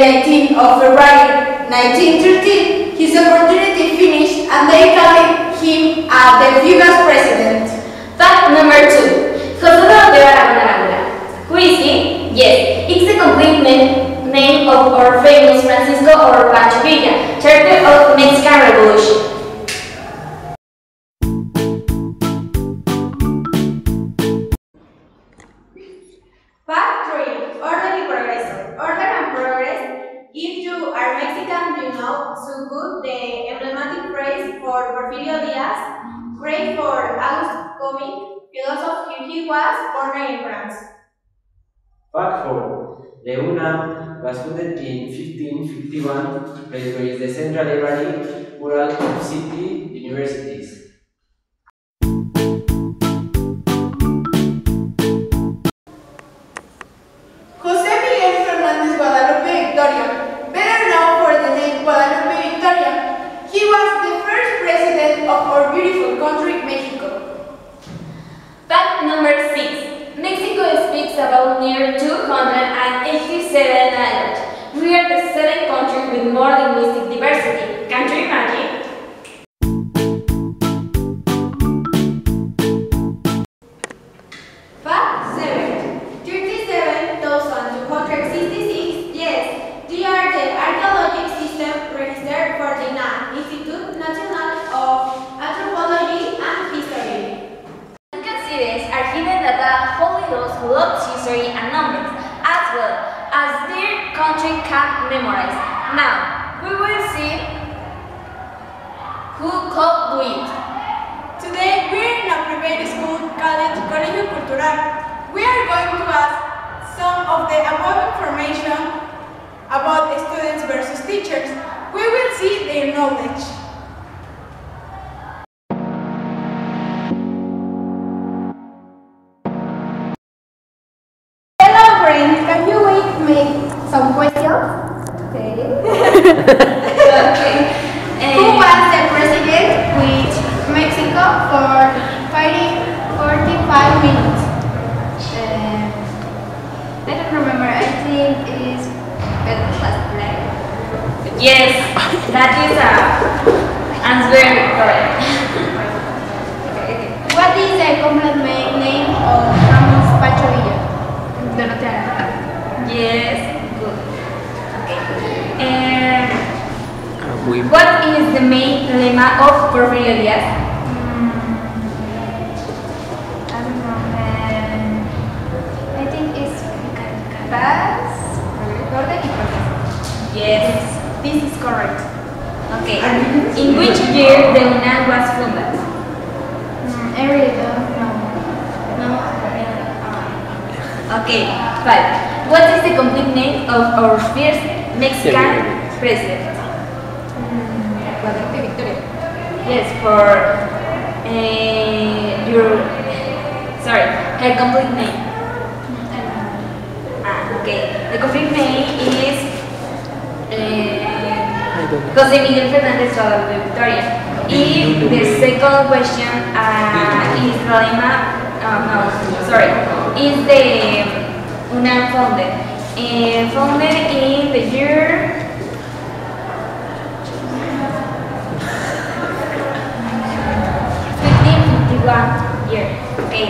18th of February 1913, his opportunity finished and they called him the fugace president. Fact number 2. José de Aragona. Who is he? Yes, it's the complete name of our famous Francisco or Pancho Villa, charter of Mexican Revolution. Fact 3. Orden y progreso. Order and progress. If you are Mexican, you know so good the emblematic phrase for Porfirio Díaz, great for Auguste Comte, philosopher. He was born in France. Fact 4. The UNAM was founded in 1551, place where is the Central Library, plural of city universities. José Miguel Fernández Guadalupe Victoria, better known for the name Guadalupe Victoria, he was the first president of our beautiful country, Mexico. Fact number 6. Mexico speaks about near 287 languages. We are the 7th country with more linguistic diversity. Can you imagine? Fact 7. 37,266, yes, they are the archaeological system registered for the Institut Nacional of Anthropology and History. You can see this are hidden data only those who love history and numbers, as well as their country can memorize. Now, we will see who could do it. Today, we're in a private school called Colegio Cultural. We are going to ask some of the above information about students versus teachers. We will see their knowledge. Hello friends, can you make some questions? Okay. Who was the president with Mexico for 45 minutes? I don't remember. I think it is Pedro Pascal. Yes, that is a answer correct. Okay. What is the complete name of Ramos Pacho Villa? Yes, good. Okay. What is the main lemma of Porfirio Díaz? I think it's paz, orden y progreso. Yes, this is correct. Okay. In which year the UNAM was founded? I really don't know. No. Okay. 5. What is the complete name of our first Mexican president? Guadalupe Victoria. Yes, for her complete name. Okay, the complete name is José Miguel Fernández Guadalupe Victoria. And the second question is is the UNAM founded? Founded in the year 1551 year. Okay,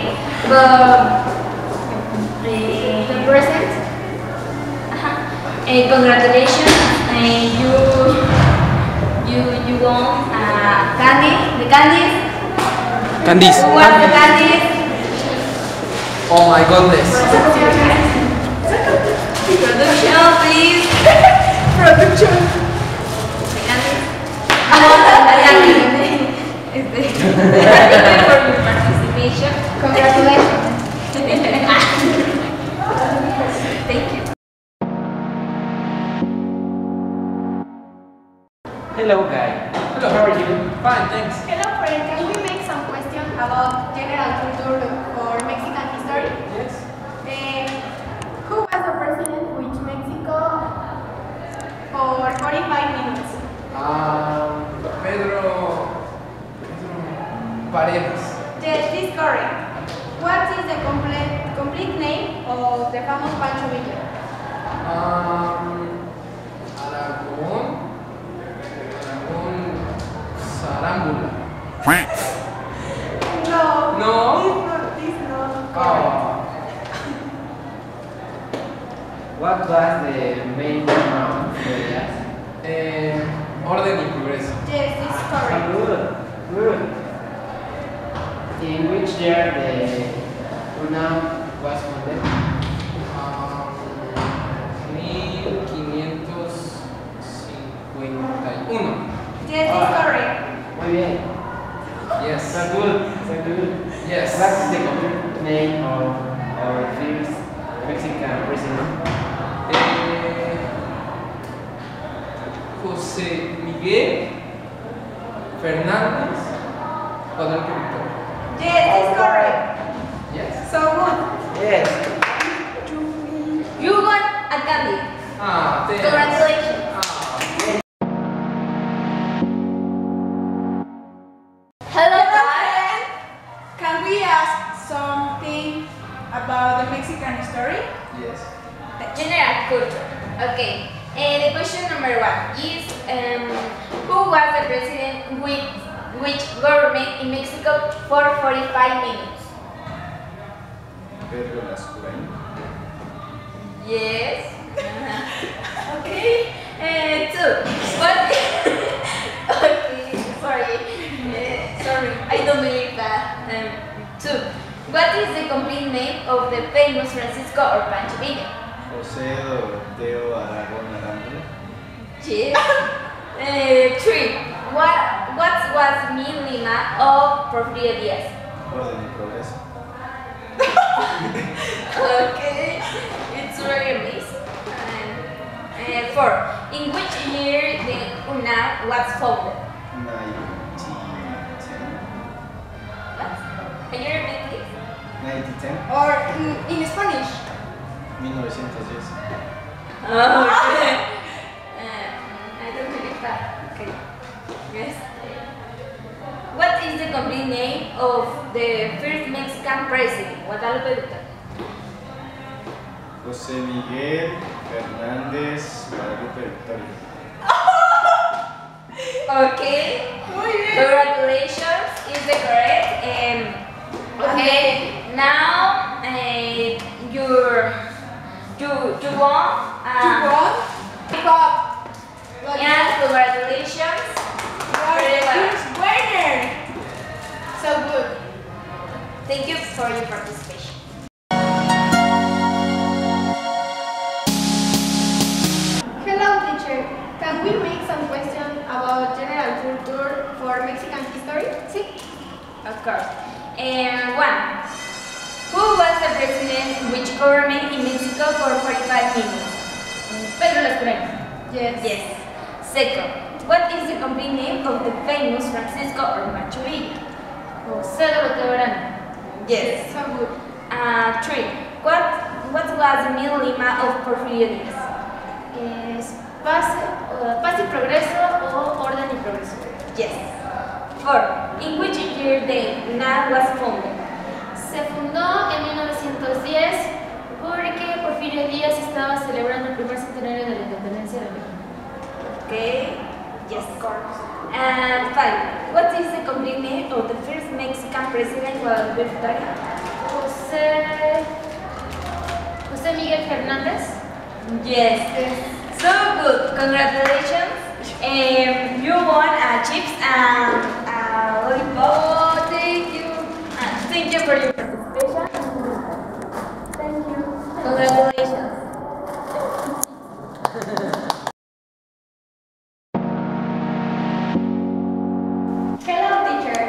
but the present. Congratulations, you won candy. The candies. Candies. Who wants the candies? Oh my goodness. Production, please. Production. The candies. Thank you for your participation. Congratulations. Thank you. Hello, guy. Hello, how are you? Fine, thanks. Hello friend, can we make some questions about general culture for Mexican history? Yes. Who was the president with Mexico for 45 minutes? Pedro Paredes. Yes, this is correct. What is the complete name of the famous Pancho Villa? Arámbula. No. No. This not correct. Oh. What was the main theme of Elías? Orden y progreso. Yes, this is correct. Good, good. In which year the UNAM was founded? 1551. Yes, this is correct. Muy bien. Yes. So good, so good. Yes. What is the complete name of our first Mexican president? José Miguel Fernández Guadalupe Victoria. Yes, this is correct. Yes. So good. Yes. You won a candy. Ah, thanks. Congratulations. Hello, guys. Can we ask something about the Mexican story? Yes. General culture. Okay. The question number 1 is who was the president with which government in Mexico for 45 minutes? Pedro Lascurain. Yes. Okay. 2. What? Okay. Sorry. Sorry. I don't believe that. 2. What is the complete name of the famous Francisco or Pancho Villa? José Doroteo Aragón Arámbula. Yes. 3. What was mean lema of Porfirio Díaz? Orden y progreso. Okay, it's very amazing. And 4. In which year the UNAM was founded? 1910. What? Can you repeat please? 1910. Or in Spanish? 1910. Oh, okay. I don't believe that. Okay. Yes. What is the complete name of the first Mexican president? Guadalupe Victoria. José Miguel Fernández Guadalupe Victoria. Okay. Muy bien. Congratulations, is the correct. Okay. Now you won. You won? Cup. Yeah, congratulations. You are Very the well. first winner. So good. Thank you for your participation. Hello, teacher. Can we make some questions about general culture for Mexican history? Sí. Of course. And 1. Who was the president which government in Mexico for 45 minutes? Pedro Lascurain. Yes. Yes. 2. What is the complete name of the famous Francisco or Pancho Villa? José Doroteo Aragón. Yes. So good. 3. What was the middle lema of Porfirio Díaz? Es paz y progreso o orden y progreso. Yes. 4. In which year the UNAM was founded? Se fundó en 1910 porque Porfirio Díaz estaba celebrando el primer centenario de la independencia de México. Okay. Yes, of course. And 5. What is the complete name of the first Mexican president Guadalupe Victoria? José Miguel Fernández. Yes. So good. Congratulations. You won chips and lollipop. Oh, thank you. Thank you for your participation. Thank you. Congratulations. Hello, teacher.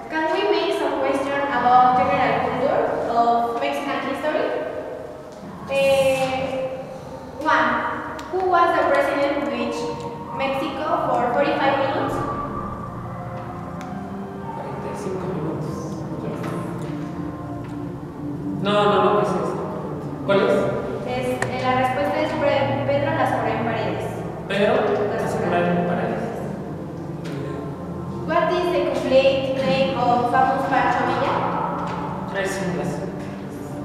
Can we make some questions about general culture of Mexican history? 1. Who was the president which Mexico for 45 minutes? 45 minutos. No, pues es. ¿Cuál es? La respuesta es Pedro Lascurain Paredes. Pedro Lascurain Paredes. What is the complete name of famous Pancho Villa? 3 simples.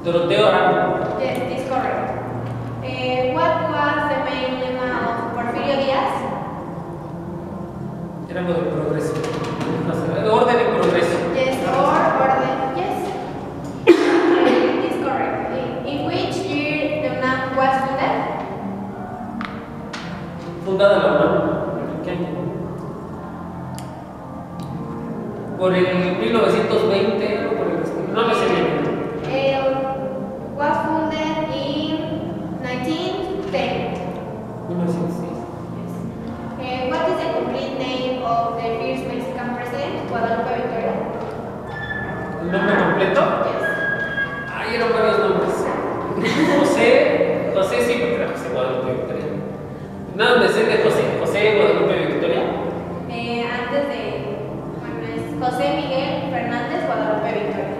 Doroteo Aragón. Yes, this is correct. What was the main lema of Porfirio Díaz? Era lo del progreso. Orden en progreso. Yes, or orden. Yes. It's correct. In which year the UNAM was founded? Fundada la UNAM. ¿Qué año? Por el 1920 o por el no me sé bien. Was founded in 1910. 1906. What is the complete name of the first Mexican president, Guadalupe Victoria? ¿El nombre completo? Yes. Ay, eran varios nombres. José sí, porque era José Guadalupe Victoria. Nada de ser de José Guadalupe Victoria. Antes de, bueno, es José Miguel Fernández Guadalupe Victoria.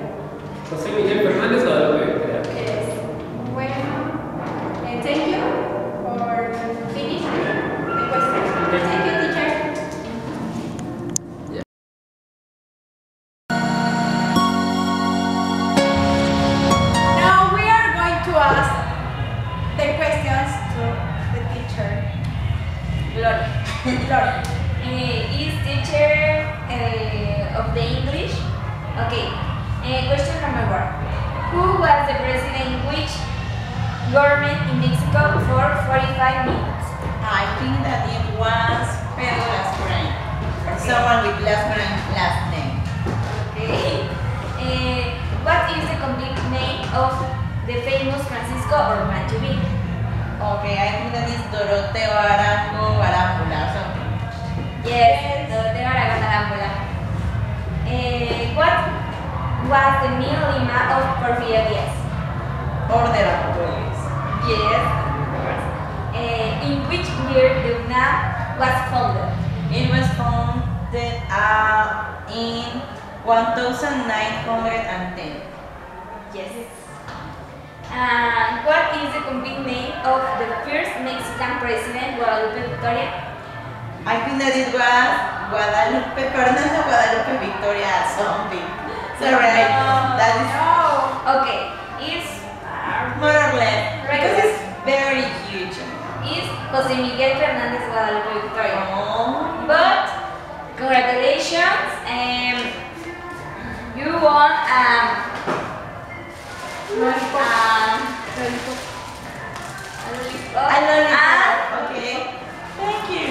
José Miguel Fernández Guadalupe Victoria. Yes. Bueno, thank you for finishing the question. Thank you, teacher. Now we are going to ask the questions to the teacher. Gloria. Gloria. Is teacher of the English? Okay. Question number 1. Who was the president in which government in Mexico for 45 minutes? I think that it was Pedro Lascurain, or someone with Lascurain last name. Okay. What is the complete name of the famous Francisco Ormancho Villa? Okay, I think that is Doroteo Arango Arámbula or something. Yes, Doroteo Aragón Arámbula. What was the middle lema of Porfirio Díaz? Order of police. Yes. In which year the UNAM was founded? It was founded in 1910. Yes. And what is the complete name of the first Mexican president, Guadalupe Victoria? I think that it was Fernando Guadalupe Victoria something. Sorry, that is Okay. Is more or less Right. because it's very huge. José Miguel Fernández Guadalupe Victoria. Oh. But congratulations, you won I love it. Okay. Thank you.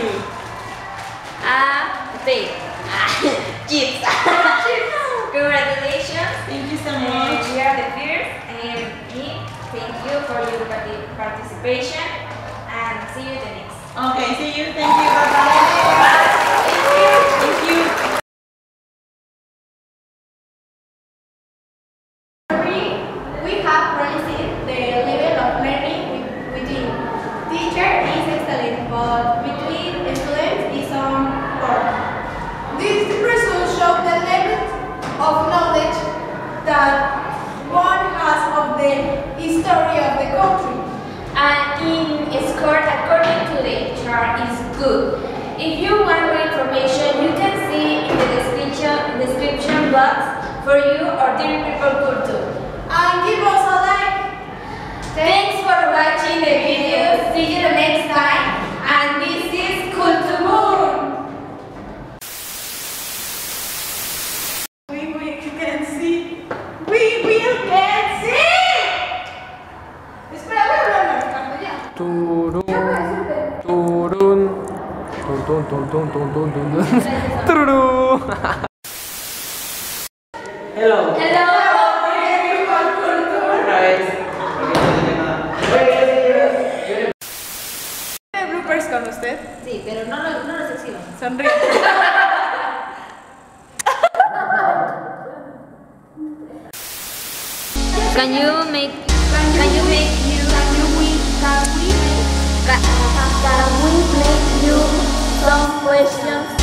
Chips. Congratulations. Thank you so much. We are the first, and thank you for your participation, and see you the next. Okay, see you. Thank you. Bye-bye. Thank you. We have raised the level of learning within. Teacher is excellent, but between students is on par. These results show the level of knowledge that one has of the history of the country. And in score according to the chart is good. If you want more information, you can see in the description box for you or dear people culture. And give us a like. Thanks for watching the video. See you the next time. And this is CULTUBUN. We can see. We can see. Espera, voy a hablar marcando ya. Turun, turun, turun, turun, turun, turun, turun. Hello. Hello. Otra vez. ¿Tiene bloopers con usted? Sí, pero no los exhiban. Sonríe. Can we make you some questions?